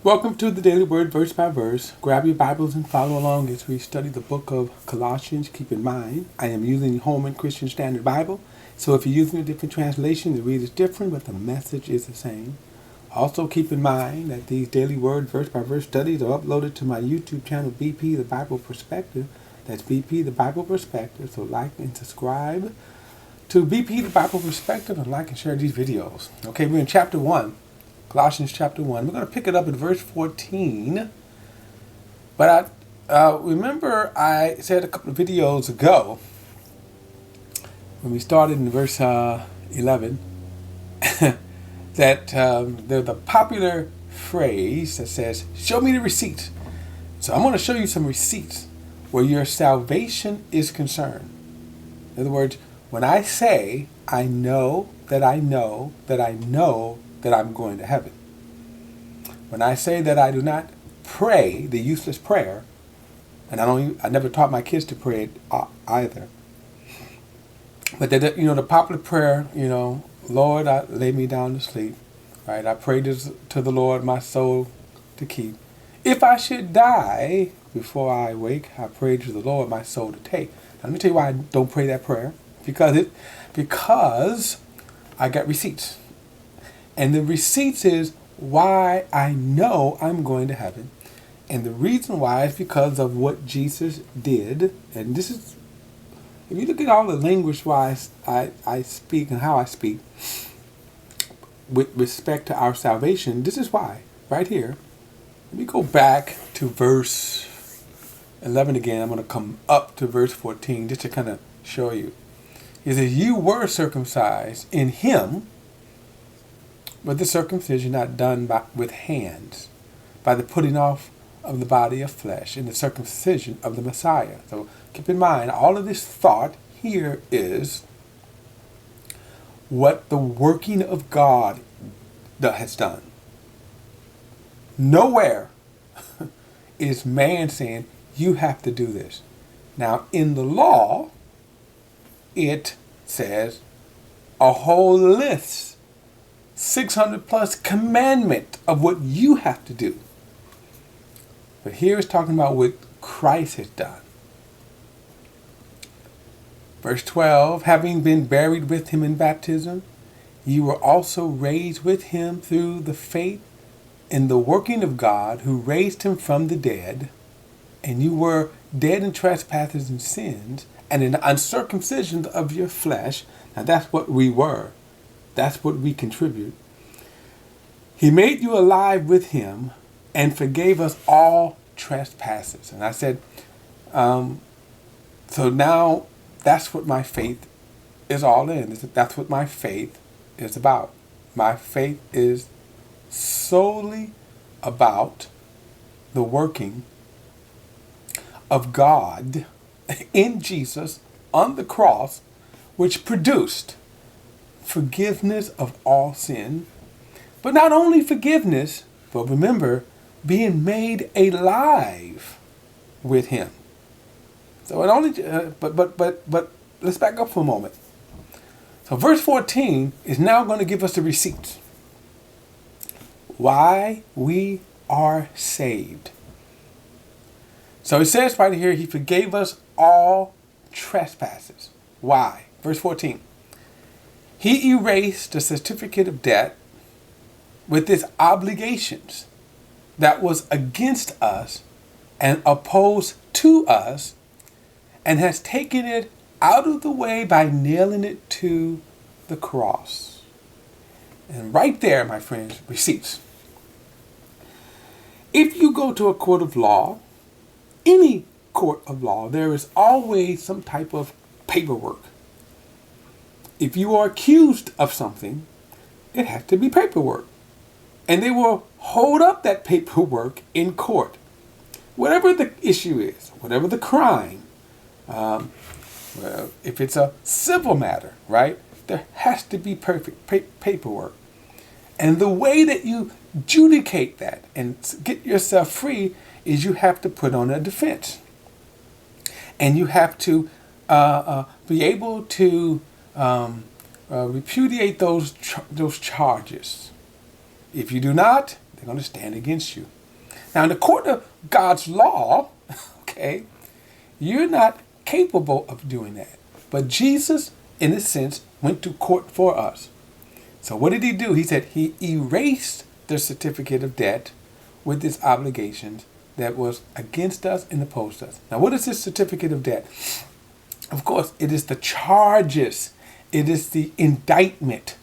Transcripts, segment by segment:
Welcome to the Daily Word, verse by verse. Grab your Bibles and follow along as we study the book of Colossians. Keep in mind, I am using the Holman Christian Standard Bible, so if you're using a different translation, the read is different, but the message is the same. Also, keep in mind that these Daily Word, verse by verse studies are uploaded to my YouTube channel, BP The Bible Perspective. That's BP The Bible Perspective, so like and subscribe to BP The Bible Perspective and like and share these videos. Okay, we're in chapter 1. Colossians chapter 1. We're going to pick it up at verse 14. But remember I said a couple of videos ago, when we started in verse 11, that there's a popular phrase that says, show me the receipts. So I'm going to show you some receipts where your salvation is concerned. In other words, when I say, I know that I know that I know that I'm going to heaven. When I say that I do not pray the useless prayer, and I never taught my kids to pray it either. But the popular prayer, Lord, I lay me down to sleep, right? I pray to the Lord my soul to keep. If I should die before I wake, I pray to the Lord my soul to take. Now, let me tell you why I don't pray that prayer. Because I got receipts. And the receipts is why I know I'm going to heaven. And the reason why is because of what Jesus did. And this is, if you look at all the language wise I speak and how I speak with respect to our salvation, this is why. Right here. Let me go back to verse 11 again. I'm going to come up to verse 14 just to kind of show you. It says, you were circumcised in him, but the circumcision not done with hands, by the putting off of the body of flesh, and the circumcision of the Messiah. So keep in mind, all of this thought here is what the working of God has done. Nowhere is man saying, you have to do this. Now, in the law, it says a whole list, 600 plus commandment of what you have to do. But here it's talking about what Christ has done. Verse 12, having been buried with him in baptism, you were also raised with him through the faith in the working of God who raised him from the dead, and you were dead in trespasses and sins, and in the uncircumcision of your flesh. Now that's what we were. That's what we contribute. He made you alive with him and forgave us all trespasses. And I said, so now that's what my faith is all in. That's what my faith is about. My faith is solely about the working of God in Jesus on the cross, which produced forgiveness of all sin. But not only forgiveness, but remember, being made alive with him. So it only, but let's back up for a moment. So verse 14 is now going to give us the receipts. Why we are saved. So it says right here, he forgave us all trespasses. Why? Verse 14. He erased the certificate of debt with its obligations that was against us and opposed to us, and has taken it out of the way by nailing it to the cross. And right there, my friends, receipts. If you go to a court of law, any court of law, there is always some type of paperwork. If you are accused of something, it has to be paperwork. And they will hold up that paperwork in court. Whatever the issue is, whatever the crime, if it's a civil matter, right, there has to be perfect paperwork. And the way that you adjudicate that and get yourself free is you have to put on a defense. And you have to be able to repudiate those charges. If you do not, They're going to stand against you. Now, in the court of God's law, okay, you're not capable of doing that. But Jesus, in a sense, went to court for us. So what did he do? He said he erased the certificate of debt with its obligations that was against us and opposed us. Now, what is this certificate of debt? Of course, it is the charges. It is the indictment.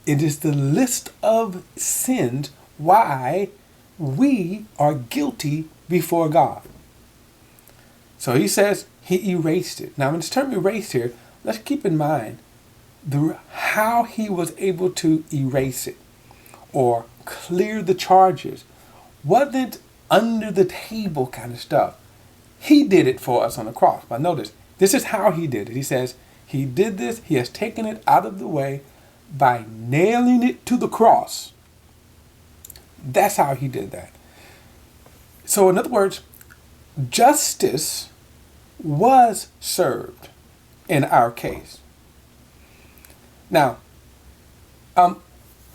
It is the list of sins why we are guilty before God. So he says he erased it. Now, in this term erased here, let's keep in mind how he was able to erase it or clear the charges. Wasn't under the table kind of stuff. He did it for us on the cross. But notice, this is how he did it. He says he did this. He has taken it out of the way by nailing it to the cross. That's how he did that. So in other words, justice was served in our case. Now,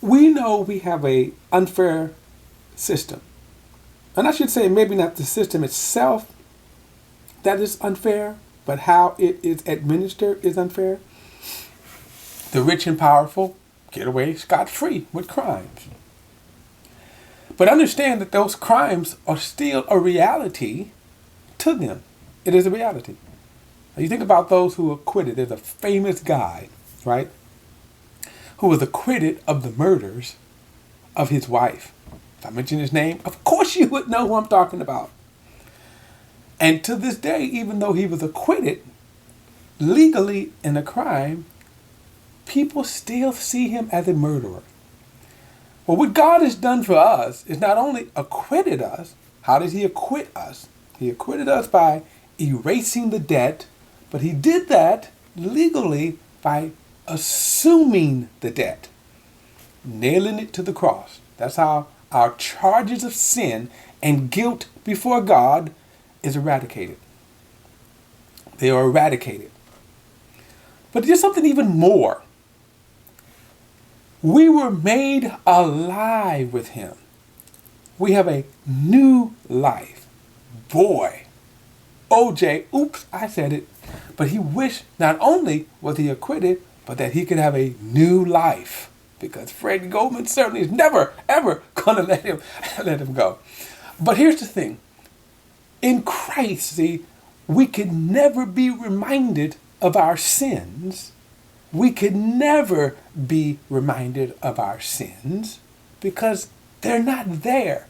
we know we have a unfair system. And I should say maybe not the system itself that is unfair, but how it is administered is unfair. The rich and powerful get away scot-free with crimes. But understand that those crimes are still a reality to them. It is a reality. Now you think about those who are acquitted. There's a famous guy, right, who was acquitted of the murders of his wife. If I mention his name, of course you would know who I'm talking about. And to this day, even though he was acquitted legally in a crime, people still see him as a murderer. Well, what God has done for us is not only acquitted us. How did he acquit us? He acquitted us by erasing the debt, but he did that legally by assuming the debt, nailing it to the cross. That's how our charges of sin and guilt before God is eradicated. They are eradicated. But there's something even more. We were made alive with him. We have a new life. Boy, OJ, oops, I said it. But he wished not only was he acquitted, but that he could have a new life. Because Fred Goldman certainly is never, ever going to let him go. But here's the thing. In Christ, see, we could never be reminded of our sins. We could never be reminded of our sins because they're not there.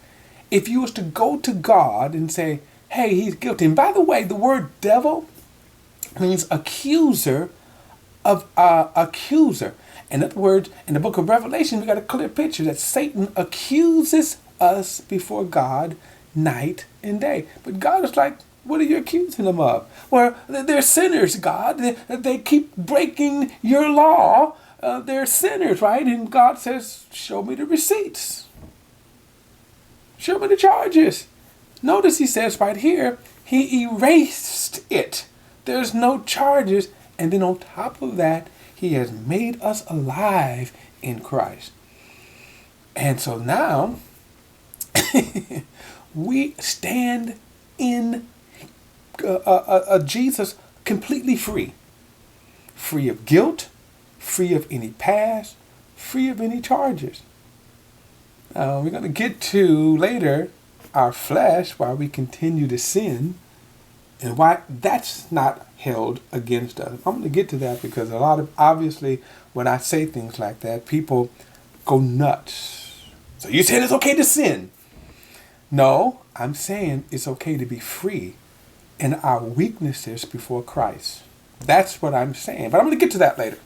If you was to go to God and say, hey, he's guilty. And by the way, the word devil means accuser of accuser. In other words, in the book of Revelation, we got a clear picture that Satan accuses us before God night and day. But God is like, what are you accusing them of? Well, they're sinners, God. They keep breaking your law. They're sinners, right? And God says, show me the receipts. Show me the charges. Notice he says right here, he erased it. There's no charges. And then on top of that, he has made us alive in Christ. And so now, we stand in Jesus completely free. Free of guilt, free of any past, free of any charges. We're going to get to later our flesh, why we continue to sin, and why that's not held against us. I'm going to get to that because obviously, when I say things like that, people go nuts. So you said it's okay to sin. No, I'm saying it's okay to be free in our weaknesses before Christ. That's what I'm saying. But I'm going to get to that later.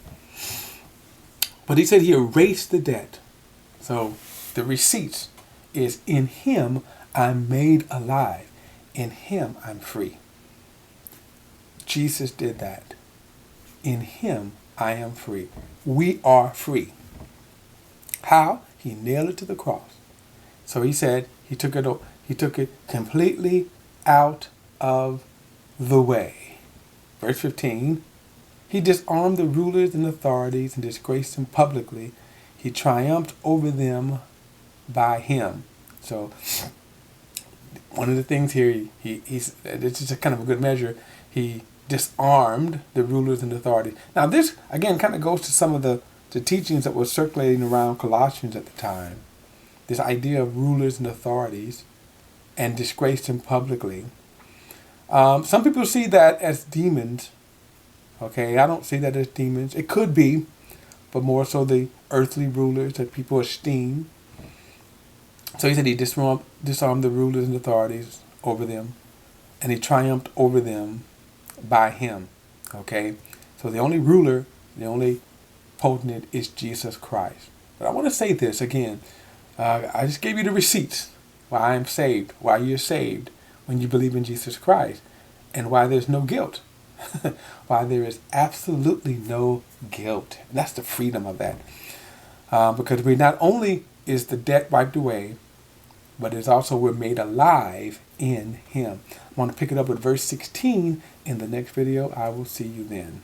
But he said he erased the debt. So the receipts is in him I'm made alive. In him I'm free. Jesus did that. In him I am free. We are free. How? He nailed it to the cross. So he said he took it completely out of the way. Verse 15, he disarmed the rulers and authorities and disgraced them publicly. He triumphed over them by him. So one of the things here, he's it's just a kind of a good measure. He disarmed the rulers and authorities. Now this again kind of goes to some of the teachings that were circulating around Colossians at the time. This idea of rulers and authorities, and disgraced him publicly. Some people see that as demons. Okay, I don't see that as demons. It could be, but more so the earthly rulers that people esteem. So he said he disarmed the rulers and authorities over them, and he triumphed over them by him. Okay, so the only ruler, the only potentate is Jesus Christ. But I want to say this again. I just gave you the receipts why I am saved, why you're saved when you believe in Jesus Christ, and why there's no guilt. Why there is absolutely no guilt. And that's the freedom of that. Because we not only is the debt wiped away, but it's also we're made alive in him. I want to pick it up with verse 16 in the next video. I will see you then.